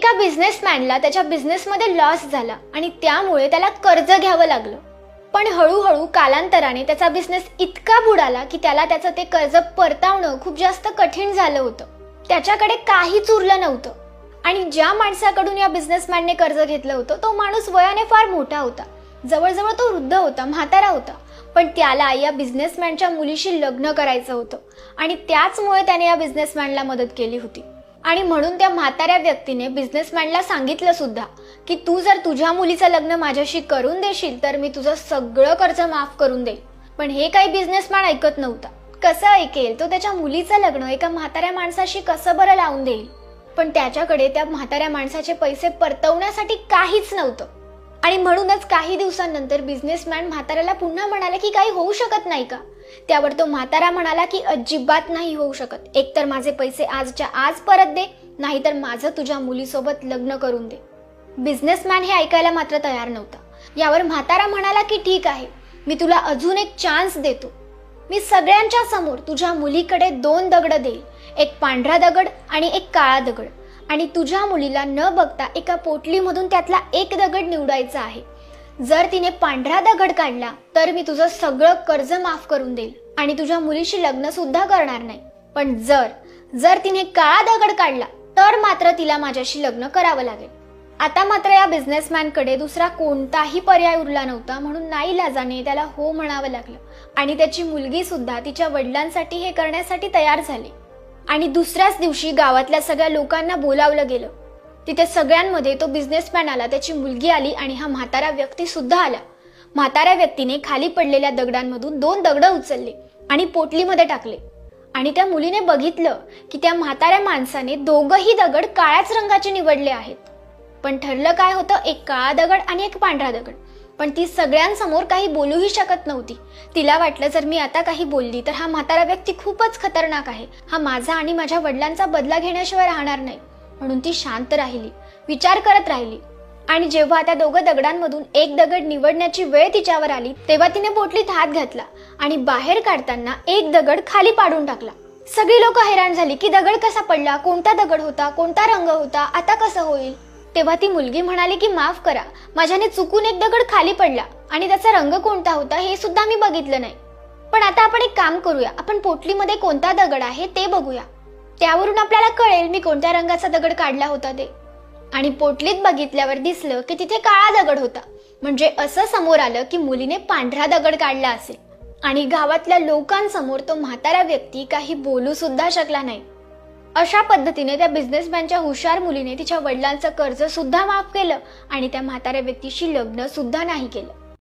एका बिझनेसमॅनला त्याच्या बिझनेसमध्ये लॉस झाला आणि त्यामुळे त्याला कर्ज घ्यावं लागलं. पण हळूहळू कालांतराने त्याचा बिझनेस इतका बुडाला की त्याला त्याचं ते कर्ज परतावणं खूप जास्त कठीण झालं होतं. त्याच्याकडे काहीच उरलं नव्हतं. आणि ज्या माणसाकडून या बिझनेसमॅनने कर्ज घेतलं होतं तो माणूस वयाने फार मोठा होता. जवळजवळ तो वृद्ध होता, म्हातारा होता. पण त्याला या बिझनेसमॅनच्या मुलीशी लग्न करायचं होतं आणि त्याचमुळे त्याने या बिझनेसमॅनला मदत केली होती. आणि म्हणून त्या म्हाताऱ्या व्यक्तीने बिझनेसमॅनला सांगितलं सुद्धा की तू जर तुझ्या मुलीचं लग्न माझ्याशी करून देशील तर मी तुझं सगळं कर्ज माफ करून देईल. पण हे काही बिझनेसमॅन ऐकत नव्हता. कसं ऐकेल? तो त्याच्या मुलीचं लग्न एका म्हाताऱ्या माणसाशी कसं बरं लावून देईल? पण त्याच्याकडे त्या म्हाताऱ्या माणसाचे पैसे परतवण्यासाठी काहीच नव्हतं. आणि म्हणूनच काही दिवसांनंतर बिझनेसमॅन म्हाताऱ्याला पुन्हा म्हणाला की काही होऊ शकत नाही का? त्यावर तो म्हातारा म्हणाला की अजिबात नाही होऊ शकत. एकतर माझे पैसे आजच्या आज परत दे, नाहीतर माझं तुझ्या मुलीसोबत लग्न करून दे. बिझनेसमॅन हे ऐकायला मात्र तयार नव्हता. यावर म्हातारा म्हणाला की ठीक आहे, मी तुला अजून एक चान्स देतो. मी सगळ्यांच्या समोर तुझ्या मुलीकडे 2 दगड देईल, एक पांढरा दगड आणि एक काळा दगड. आणि तुझ्या मुलीला न बघता एका पोटलीमधून त्यातला एक दगड निवडायचा आहे. जर तिने पांढरा दगड काढला तर मी तुझं सगळं कर्ज माफ करून देईल आणि तुझ्या मुलीशी लग्न सुद्धा करणार नाही. पण जर तिने काळा दगड काढला तर मात्र तिला माझ्याशी लग्न करावं लागेल. आता मात्र या बिझनेसमॅनकडे दुसरा कोणताही पर्याय उरला नव्हता. म्हणून नाईलाजाने त्याला हो म्हणावं लागलं. आणि त्याची मुलगी सुद्धा तिच्या वडिलांसाठी हे करण्यासाठी तयार झाली. आणि दुसऱ्याच दिवशी गावातल्या सगळ्या लोकांना बोलावलं गेलं. तिथे सगळ्यांमध्ये तो बिझनेसमॅन आला, त्याची मुलगी आली आणि हा म्हातारा व्यक्ती सुद्धा आला. म्हाताऱ्या व्यक्तीने खाली पडलेल्या दगडांमधून 2 दगड उचलले आणि पोटलीमध्ये टाकले. आणि त्या मुलीने बघितलं की त्या म्हाताऱ्या माणसाने दोघंही दगड काळ्याच रंगाचे निवडले आहेत. पण ठरलं काय होतं, एक काळा दगड आणि एक पांढरा दगड. पण ती सगळ्यांसमोर काही बोलूही शकत नव्हती. तिला वाटलं जर मी आता काही बोलली तर हा म्हातारा व्यक्ती खूपच खतरनाक आहे, हा माझा आणि माझ्या वडिलांचा बदला घेण्याशिवाय राहणार नाही. म्हणून ती शांत राहिली, विचार करत राहिली. आणि जेव्हा त्या 2 दगडांमधून एक दगड निवडण्याची वेळ तिच्यावर आली तेव्हा तिने पोटलीत हात घातला आणि बाहेर काढताना एक दगड खाली पाडून टाकला. सगळी लोक हैराण झाली की दगड कसा पडला, कोणता दगड होता, कोणता रंग होता, आता कसं होईल? तेव्हा ती मुलगी म्हणाली की माफ करा, माझ्याने चुकून एक दगड खाली पडला आणि त्याचा रंग कोणता होता हे सुद्धा मी बघितलं नाही. पण आता आपण एक काम करूया, आपण पोटलीमध्ये कोणता दगड आहे ते बघूया, त्यावरून आपल्याला कळेल मी कोणत्या रंगाचा दगड काढला होता ते. आणि पोटलीत बघितल्यावर दिसलं की तिथे काळा दगड होता. म्हणजे असं समोर आलं की मुलीने पांढरा दगड काढला असेल. आणि गावातल्या लोकांसमोर तो म्हातारा व्यक्ती काही बोलू सुद्धा शकला नाही. अशा पद्धतीने त्या बिझनेसमॅनच्या हुशार मुलीने तिच्या वडिलांचं कर्ज सुद्धा माफ केलं आणि त्या म्हाताऱ्या व्यक्तीशी लग्न सुद्धा नाही केलं.